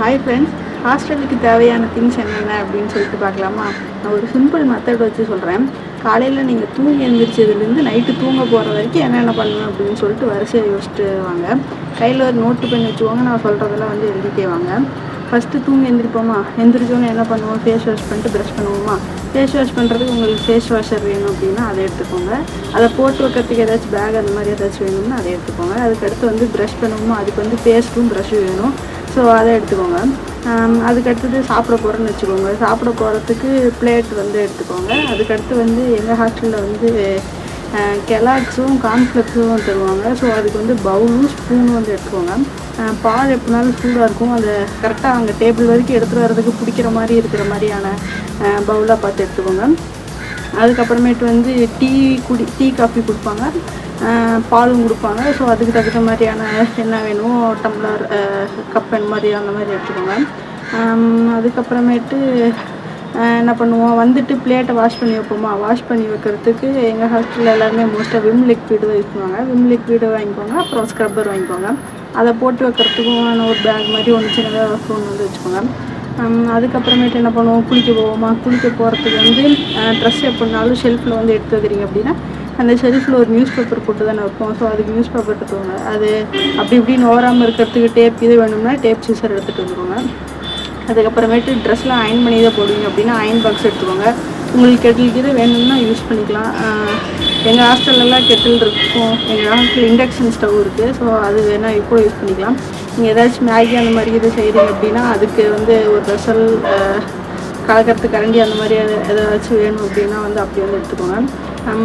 Hi friends, ஹாஸ்டலுக்கு தேவையான things என்னென்ன அப்படின்னு சொல்லிட்டு பார்க்கலாமா? நான் ஒரு சிம்பிள் மெத்தட் வச்சு சொல்கிறேன். காலையில் நீங்கள் தூங்கி எழுந்திரிச்சதுலேருந்து நைட்டு தூங்க போகிற வரைக்கும் என்னென்ன பண்ணணும் அப்படின்னு சொல்லிட்டு வரிசையை யோசிச்சுட்டு வாங்க. கையில் ஒரு நோட்டு பென் வச்சுக்கோங்க. நான் சொல்கிறதெல்லாம் எழுதிட்டே வாங்க. ஃபஸ்ட்டு தூங்கி எழுந்திரிப்போமா? எழுந்திரிச்சோன்னு என்ன பண்ணுவோம்? ஃபேஸ் வாஷ் பண்ணிட்டு ப்ரஷ் பண்ணுவோமா? ஃபேஸ் வாஷ் பண்ணுறதுக்கு உங்களுக்கு ஃபேஸ் வாஷர் வேணும் அப்படின்னா அதை எடுத்துக்கோங்க. அதை போட்டு வைக்கிறதுக்கு ஏதாச்சும் பேக் அந்த மாதிரி ஏதாச்சும் வேணும்னா அதை எடுத்துக்கோங்க. அதுக்கடுத்து ப்ரஷ் பண்ணுவோமா? அதுக்கு பேஸ்ட்டும் ப்ரஷ்ஷும் வேணும். ஸோ அதை எடுத்துக்கோங்க. அதுக்கடுத்தது சாப்பிட போகிறோன்னு வச்சுக்கோங்க. சாப்பிட போகிறதுக்கு பிளேட் எடுத்துக்கோங்க. அதுக்கடுத்து எங்கள் ஹாஸ்டலில் கெலாக்ஸும் கார்ன்ஃப்ளெக்ஸும் தருவாங்க. ஸோ அதுக்கு பவுலும் ஸ்பூனும் எடுத்துக்கோங்க. பால் எப்படினாலும் சூடாக இருக்கும். அதை கரெக்டாக அங்கே டேபிள் வரைக்கும் எடுத்துகிட்டு வர்றதுக்கு பிடிக்கிற மாதிரி இருக்கிற மாதிரியான பவுலாக பார்த்து எடுத்துக்கோங்க. அதுக்கப்புறமேட்டு டீ காஃபி கொடுப்பாங்க, பாலும் கொடுப்பாங்க. ஸோ அதுக்கு தகுந்த மாதிரியான என்ன வேணுமோ டம்ளர், கப் அந்த மாதிரி எடுத்துக்கோங்க. அதுக்கப்புறமேட்டு என்ன பண்ணுவோம்? பிளேட்டை வாஷ் பண்ணி வைப்போமா? வாஷ் பண்ணி வைக்கிறதுக்கு எங்கள் ஹாஸ்டலில் எல்லாருமே மோஸ்ட்டாக விம் லிக்விடு தான் யூஸ் பண்ணுவாங்க. விம் லிக்விடு வாங்கிக்கோங்க. அப்புறம் ஸ்க்ரப்பர் வாங்கிக்கோங்க. அதை போட்டு வைக்கிறதுக்கும் ஒரு பேக் மாதிரி ஒன்று சின்னதாக ஃபோன் வச்சுக்கோங்க. அதுக்கப்புறமேட்டு என்ன பண்ணுவோம்? குளிக்க போவோமா? குளிக்க போகிறதுக்கு ட்ரெஸ் எப்படினாலும் ஷெல்ஃபில் எடுத்து வைக்கிறீங்க அப்படின்னா அந்த ஷெல்ஃபில் ஒரு நியூஸ் பேப்பர் போட்டு தானே வைப்போம். ஸோ அதுக்கு நியூஸ் பேப்பர் எடுத்துக்கோங்க. அது அப்படி இப்படின்னு ஓராமல் இருக்கிறதுக்கு டேப் இது வேணும்னா டேப் சீசர் எடுத்துகிட்டு வந்துக்கோங்க. அதுக்கப்புறமேட்டு ட்ரெஸ்லாம் அயன் பண்ணி தான் போடுவீங்க அப்படின்னா அயன் பாக்ஸ் எடுத்துக்கோங்க. உங்களுக்கு கெட்டில் வேணும்னா யூஸ் பண்ணிக்கலாம். எங்கள் ஹாஸ்டல்லலாம் கெட்டில் இருக்கும். எங்கள் ஹாஸ்டலில் இண்டக்ஷன் ஸ்டவ் இருக்குது. ஸோ அது வேணால் இப்போ யூஸ் பண்ணிக்கலாம். நீங்கள் ஏதாச்சும் மேகி அந்த மாதிரி இது செய்கிறீங்க அப்படின்னா அதுக்கு ஒரு வெசல், கலக்கிறதுக்கு கரண்டி அந்த மாதிரி ஏதாச்சும் வேணும் அப்படின்னா அப்படி எடுத்துக்கோங்க.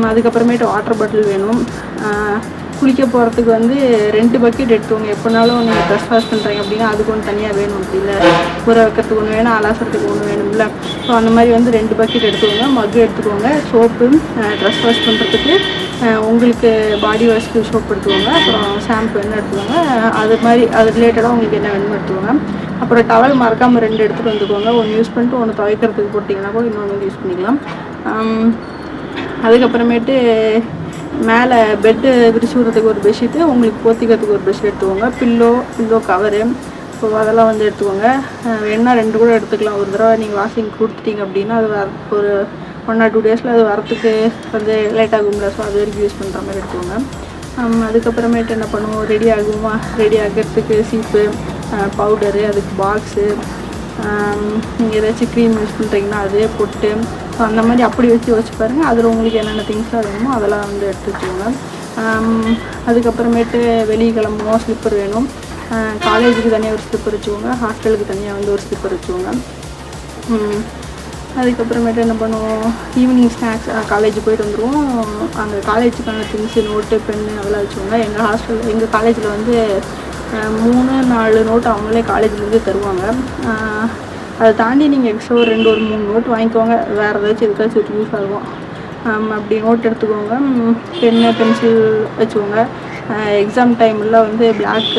அதுக்கப்புறமேட்டு வாட்டர் பாட்டில் வேணும். குளிக்க போகிறதுக்கு 2 பக்கெட் எடுத்துக்கோங்க. எப்போனாலும் நீங்கள் ட்ரெஸ் வாஷ் பண்ணுறீங்க அப்படின்னா அதுக்கு ஒன்று தனியாக வேணும். அப்படி இல்லை ஊற வைக்கிறதுக்கு ஒன்று வேணும், அலாசறதுக்கு ஒன்று வேணும்ல. ஸோ அந்த மாதிரி 2 பக்கெட் எடுத்துக்கோங்க. மக்கு எடுத்துக்கோங்க. சோப்பு, ட்ரெஸ் வாஷ் பண்ணுறதுக்கு உங்களுக்கு பாடி வாஷ்க்கு சோப் எடுத்துக்கோங்க. அப்புறம் ஷாம்பு என்ன எடுத்துக்கோங்க. அது ரிலேட்டடாக உங்களுக்கு என்ன வேணுமோ எடுத்துக்கோங்க. அப்புறம் டவல் மறக்காமல் 2 எடுத்துகிட்டு வந்துக்கோங்க. ஒன்று யூஸ் பண்ணிட்டு ஒன்று துவைக்கிறதுக்கு போட்டிங்கன்னா கூட இன்னொன்று யூஸ் பண்ணிக்கலாம். அதுக்கப்புறமேட்டு மேலே பெட்டு விரிச்சு விடுறதுக்கு ஒரு பெட்ஷீட்டு, உங்களுக்கு போத்திக்கிறதுக்கு ஒரு பெட்ஷீட் எடுத்துக்கோங்க. பில்லோ கவரு, ஸோ அதெல்லாம் எடுத்துக்கோங்க. வேணால் 2 கூட எடுத்துக்கலாம். ஒரு தடவை நீங்கள் வாஷிங் கொடுத்துட்டீங்க அப்படின்னா அது ஒரு 1 or 2 டேஸில் அது வரத்துக்கு லேட் ஆகும்ல. ஸோ அது வரைக்கும் யூஸ் பண்ணுற மாதிரி எடுத்துக்கோங்க. அதுக்கப்புறமேட்டு என்ன பண்ணுவோம்? ரெடி ஆகிறதுக்கு சீப்பு, பவுடரு, அதுக்கு பாக்ஸு, நீங்கள் ஏதாச்சும் க்ரீம் யூஸ் பண்ணுறீங்கன்னா அதே போட்டு ஸோ அந்த மாதிரி அப்படி வச்சு பாருங்கள். அதில் உங்களுக்கு என்னென்ன திங்ஸ்லாம் வேணுமோ அதெல்லாம் எடுத்து வச்சுக்கோங்க. அதுக்கப்புறமேட்டு வெளியே கிளம்புவோம். ஸ்லிப்பர் வேணும். காலேஜுக்கு தனியாக ஒரு ஸ்லிப்பர் வச்சுக்கோங்க. ஹாஸ்டலுக்கு தனியாக ஒரு ஸ்லிப்பர் வச்சுக்கோங்க. அதுக்கப்புறமேட்டு என்ன பண்ணுவோம்? ஈவினிங் ஸ்நாக்ஸ், காலேஜ் போய்ட்டு வந்துடுவோம். அங்கே காலேஜுக்கான திங்ஸு, நோட்டு, பென்னு அதெல்லாம் வச்சுக்கோங்க. எங்கள் காலேஜில் 3-4 நோட்டு அவங்களே காலேஜ்லேருந்து தருவாங்க. அதை தாண்டி நீங்கள் எக்ஸ்ட்ரா ஒரு 2-3 நோட் வாங்கிக்கோங்க. வேறு ஏதாச்சும் எதுக்காச்சும் யூஸ் ஆகும். அப்படி நோட் எடுத்துக்கோங்க. பென்னு, பென்சில் வச்சுக்கோங்க. எக்ஸாம் டைமில் பிளாக்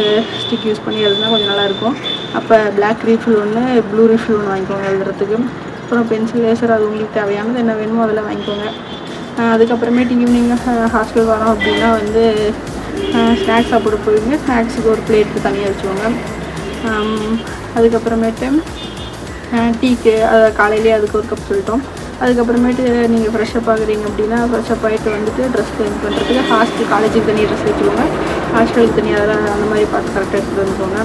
ஸ்டிக் யூஸ் பண்ணி எழுதுனா கொஞ்சம் நல்லாயிருக்கும். அப்போ பிளாக் ரீஃபில் ஒன்று, ப்ளூ ரீஃபில் ஒன்று வாங்கிக்கோங்க எழுதுறதுக்கு. அப்புறம் பென்சில், லேசர், அது உங்களுக்கு தேவையானது என்ன வேணுமோ அதெல்லாம் வாங்கிக்கோங்க. அதுக்கப்புறமேட்டு ஈவினிங் ஹாஸ்டல் வரோம் அப்படின்னா ஸ்நாக்ஸ் சாப்பிட போவீங்க. ஸ்நாக்ஸுக்கு ஒரு பிளேட்டு தனியாக வச்சுக்கோங்க. அதுக்கப்புறமேட்டு டீக்கு காலையிலேயே அதுக்கு ஒரு கப் சொல்லிட்டோம். அதுக்கப்புறமேட்டு நீங்கள் ஃப்ரெஷ்ஷப் ஆகுறீங்க அப்படின்னா ஃப்ரெஷ்ஷப் ஆகிட்டு ட்ரெஸ் சேஞ்ச் பண்ணுறதுக்கு காலேஜுக்கு தனியாக ட்ரெஸ் வச்சுக்கோங்க. ஹாஸ்டலுக்கு தனியாக அதெல்லாம் அந்த மாதிரி பார்த்து கரெக்டாக எடுத்துகிட்டு வந்துக்கோங்க.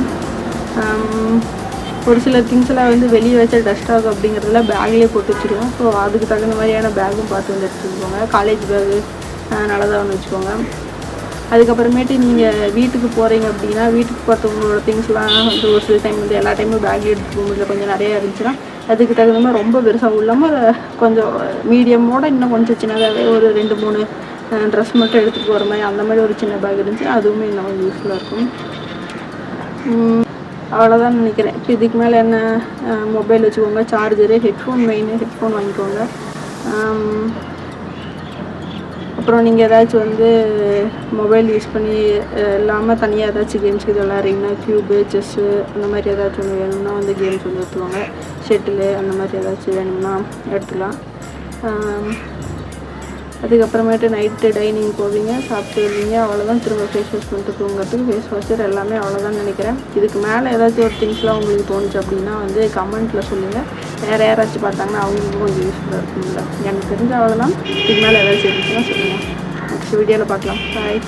ஒரு சில திங்ஸ்லாம் வெளியே வச்சா டஸ்ட் ஆகும் அப்படிங்கிறதுல பேக்லேயே போட்டு வச்சுருவோம். ஸோ அதுக்கு தகுந்த மாதிரியான பேக்கும் பார்த்து எடுத்துக்கோங்க. காலேஜ் பேகு நல்லதாக ஒன்று வச்சுக்கோங்க. அதுக்கப்புறமேட்டு நீங்கள் வீட்டுக்கு போகிறீங்க அப்படின்னா வீட்டுக்கு பார்த்தவங்களோட திங்ஸ்லாம் ஒரு சில டைம் எல்லா டைமும் பேக்லேயே எடுத்துக்க முடியல. கொஞ்சம் நிறையா இருந்துச்சுன்னா அதுக்கு தகுந்த மாதிரி ரொம்ப பெருசாக இல்லாமல் கொஞ்சம் மீடியமோட இன்னும் கொஞ்சம் சின்னதாகவே ஒரு 2-3 ட்ரெஸ் மட்டும் எடுத்துகிட்டு போகிற மாதிரி அந்த மாதிரி ஒரு சின்ன பேக் இருந்துச்சு. அதுவுமே இன்னும் யூஸ்ஃபுல்லாக இருக்கும். அவ்வளோதான் நினைக்கிறேன். இப்போ இதுக்கு மேலே என்ன? மொபைல் வச்சுக்கோங்க, சார்ஜரு, ஹெட்ஃபோன் வாங்கிக்கோங்க. அப்புறம் நீங்கள் ஏதாச்சும் மொபைல் யூஸ் பண்ணி இல்லாமல் தனியாக ஏதாச்சும் கேம்ஸ் இது விளாட்றீங்கன்னா க்யூபு, செஸ்ஸு அந்த மாதிரி ஏதாச்சும் ஒன்று வேணும்னா கேம்ஸ் எடுத்துக்கோங்க. ஷெட்டிலு அந்த மாதிரி ஏதாச்சும் வேணும்னா எடுத்துக்கலாம். அதுக்கப்புறமேட்டு நைட்டு டைனிங் போவீங்க, சாப்பிட்டு வருவீங்க, அவ்வளோதான். திரும்ப ஃபேஸ் வாஷ் பண்ணிட்டு தூங்குறதுக்கு ஃபேஸ் வாஷர் எல்லாமே அவ்வளோதான் நினைக்கிறேன். இதுக்கு மேலே ஏதாச்சும் ஒரு திங்ஸ்லாம் உங்களுக்கு தோணுச்சு அப்படின்னா வந்து கமெண்ட்டில் சொல்லுங்கள். வேறு யாராச்சும் பார்த்தாங்கன்னா அவங்களுக்கும் கொஞ்சம் யூஸ்ஃபுல்லாக இருக்கும்ல. எனக்கு தெரிஞ்ச அவ்வளோதான். இதுக்கு மேலே ஏதாச்சும் இருந்துச்சுன்னா சொல்லுங்கள். நெக்ஸ்ட் வீடியோவில் பார்க்கலாம். பாய்.